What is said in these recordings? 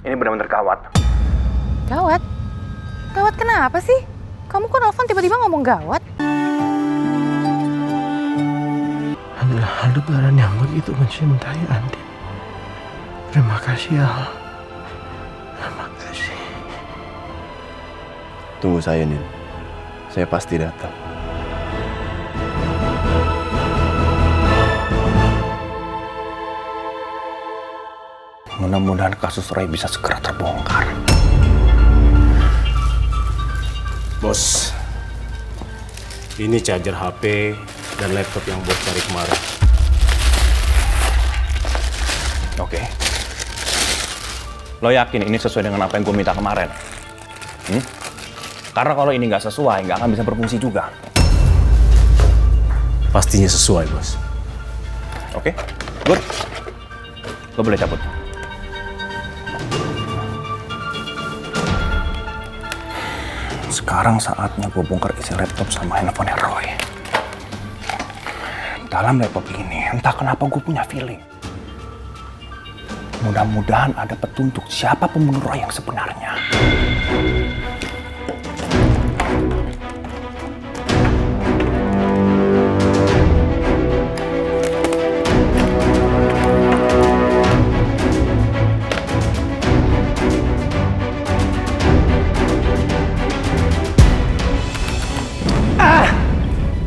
Ini benar-benar gawat. Gawat? Gawat kenapa sih? Kamu kok nelfon tiba-tiba ngomong gawat? Adalah Aldebaran yang begitu mencintai Andin. Terima kasih ya. Terima kasih. Tunggu saya, Nin. Saya pasti datang. Mudah-mudahan kasus Roy bisa segera terbongkar. Bos, ini charger HP dan laptop yang bos cari kemarin. Oke. Lo yakin ini sesuai dengan apa yang gue minta kemarin? Karena kalau ini nggak sesuai, nggak akan bisa berfungsi juga. Pastinya sesuai, bos. Oke, good. Lo boleh cabut. Sekarang saatnya gue bongkar isi laptop sama handphone Roy. Dalam laptop ini, entah kenapa gue punya feeling. Mudah-mudahan ada petunjuk siapa pembunuh Roy yang sebenarnya.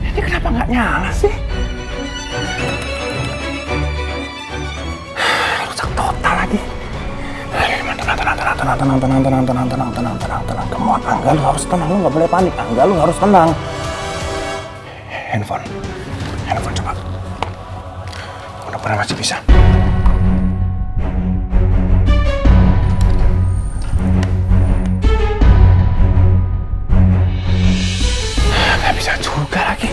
Ini kenapa nggak nyala sih? Rusak total lagi. Tenang. Come on, Angga, lu harus tenang. Lu nggak boleh panik. Angga, lu harus tenang. Handphone coba. Mudah-mudahan masih bisa. Nggak bisa juga lagi.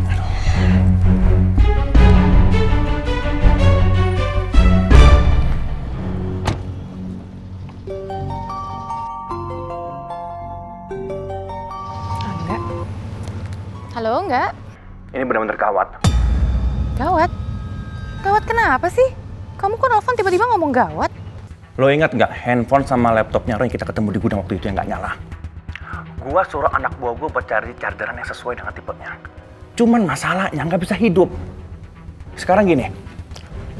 Enggak. Halo, enggak? Ini benar-benar gawat. Gawat? Gawat kenapa sih? Kamu kok nelfon tiba-tiba ngomong gawat? Lo ingat nggak handphone sama laptopnya Roy yang kita ketemu di gudang waktu itu yang nggak nyala? Gua suruh anak buah gua buat cari chargeran yang sesuai dengan tipenya. Cuman masalahnya nggak bisa hidup. Sekarang gini,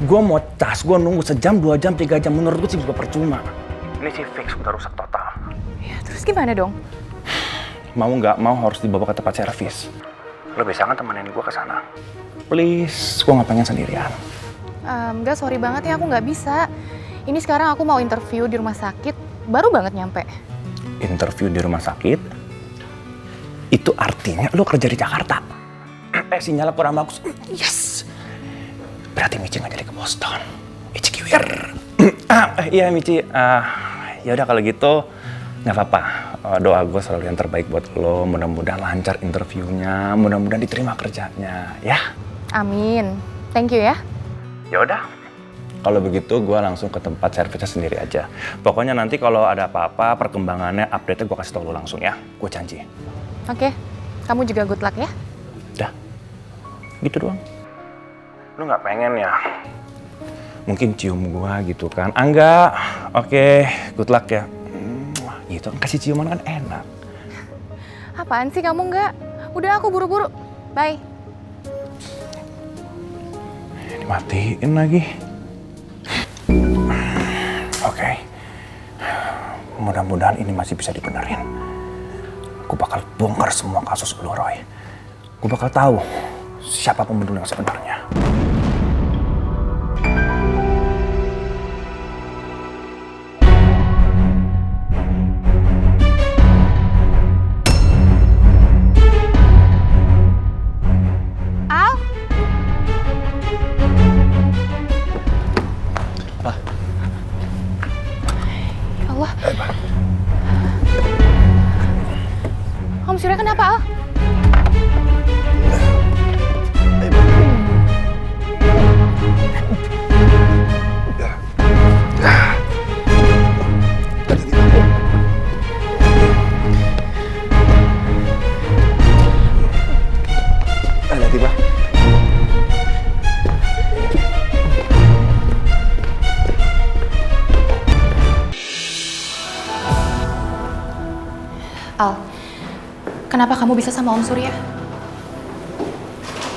gua mau cas, gua nunggu sejam, 2 jam, 3 jam. Menurut gua sih juga percuma. Ini sih fix udah rusak total. Ya, terus gimana dong? Mau nggak mau harus dibawa ke tempat servis. Lo bisa kan temenin gua ke sana? Please, gua nggak pengen sendirian. Enggak, sorry banget ya, aku nggak bisa. Ini sekarang aku mau interview di rumah sakit, baru banget nyampe. Interview di rumah sakit? Itu artinya lo kerja di Jakarta. Sinyalnya kurang bagus. Yes! Berarti Michi nggak jadi ke Boston. Michi kiwir. Iya Michi, ya udah kalau gitu nggak apa-apa. Doa gue selalu yang terbaik buat lo. Mudah-mudahan lancar interviewnya, mudah-mudahan diterima kerjanya, ya. Amin. Thank you ya. Ya udah. Kalau begitu gue langsung ke tempat servisnya sendiri aja. Pokoknya nanti kalau ada apa-apa, perkembangannya, update-nya gue kasih tau lo langsung ya. Gue janji. Oke, kamu juga good luck ya. Udah. Gitu doang. Lu nggak pengen ya? Mungkin cium gua gitu kan. Enggak. Oke, good luck ya. Gitu, kasih ciuman kan enak. Apaan sih kamu nggak? Udah, aku buru-buru. Bye. Dimatiin lagi. Oke. Mudah-mudahan ini masih bisa dibenerin. Gue bakal bongkar semua kasus lu, Roy. Gue bakal tahu siapa pembunuh yang sebenarnya. Al? Apa? Ya Allah. Om Surya kenapa, Al? Hati-hati, Pak. Al, kenapa kamu bisa sama Om Surya?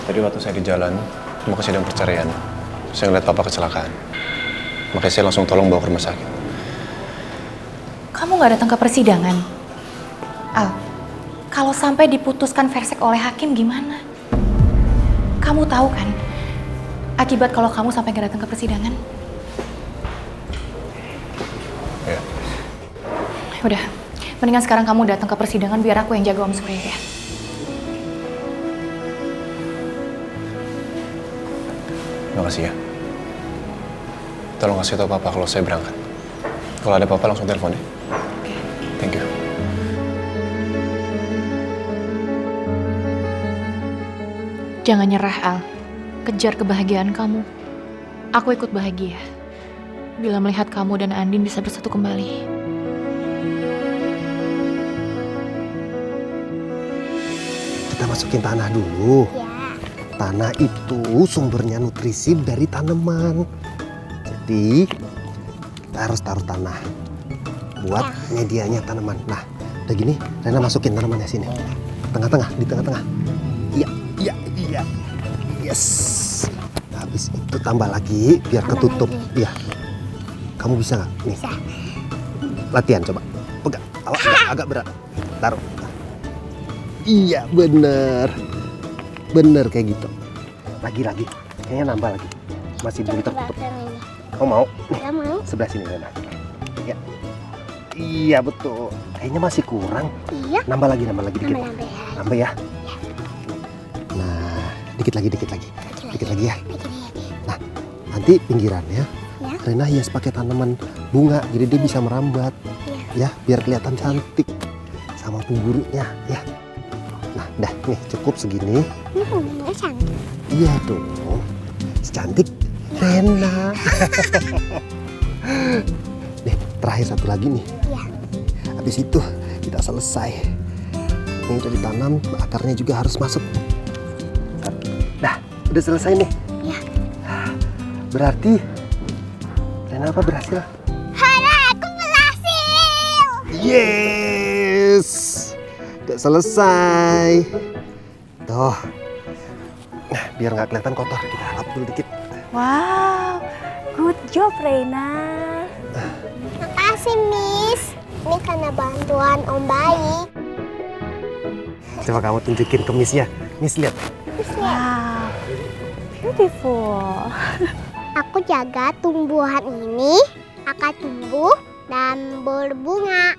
Tadi waktu saya di jalan, mau ke sidang perceraian, saya ngeliat papa kecelakaan. Makanya saya langsung tolong bawa ke rumah sakit. Kamu nggak datang ke persidangan? Al, kalau sampai diputuskan versek oleh hakim gimana? Kamu tahu kan akibat kalau kamu sampai nggak datang ke persidangan? Ya. Udah, mendingan sekarang kamu datang ke persidangan biar aku yang jaga Om Surya ya. Makasih ya. Tolong kasih tahu papa kalau saya berangkat. Kalau ada papa langsung telepon ya. Thank you. Jangan nyerah, Al. Kejar kebahagiaan kamu. Aku ikut bahagia bila melihat kamu dan Andin bisa bersatu kembali. Kita masukin tanah dulu. Ya. Tanah itu sumbernya nutrisi dari tanaman. Jadi kita harus taruh tanah buat medianya tanaman. Nah, udah gini, Rena masukin tanamannya sini. Tengah-tengah, di tengah-tengah. Iya, iya, iya. Yes. Nah, habis itu tambah lagi biar ketutup. Iya. Kamu bisa nggak? Nih. Bisa. Latihan coba. Pegang. Awas, agak berat. Taruh. Iya, bener. Bener kayak gitu. Lagi. Kayaknya nambah lagi. Masih belum tertutup. Kamu mau? Nih, Gak mau. sebelah sini Rena. Ya. Iya betul. Kayaknya masih kurang. Iya. Nambah lagi dikit. Nambah ya. Nambah ya. Nah, dikit lagi. Dikit lagi ya. Nah, nanti pinggirannya Ya. Rena hias pakai tanaman bunga, jadi dia bisa merambat. Ya, biar kelihatan cantik sama pemburunya ya. Nah, dah nih cukup segini. Ini bunganya cantik. Iya dong. Secantik Rena. Nih, terakhir satu lagi nih. Iya. Habis itu kita selesai. Ini udah ditanam, akarnya juga harus masuk. Dah, udah selesai nih. Iya. Berarti Rena apa berhasil? Hara, aku berhasil. Yes! Udah selesai. Tuh. Nah, biar nggak kelihatan kotor, kita lap dulu dikit. Wow, good job Reina. Makasih Miss. Ini karena bantuan Om baik. Coba kamu tunjukin ke Miss-nya. Miss lihat. Wow, beautiful. Aku jaga tumbuhan ini akan tumbuh dan berbunga.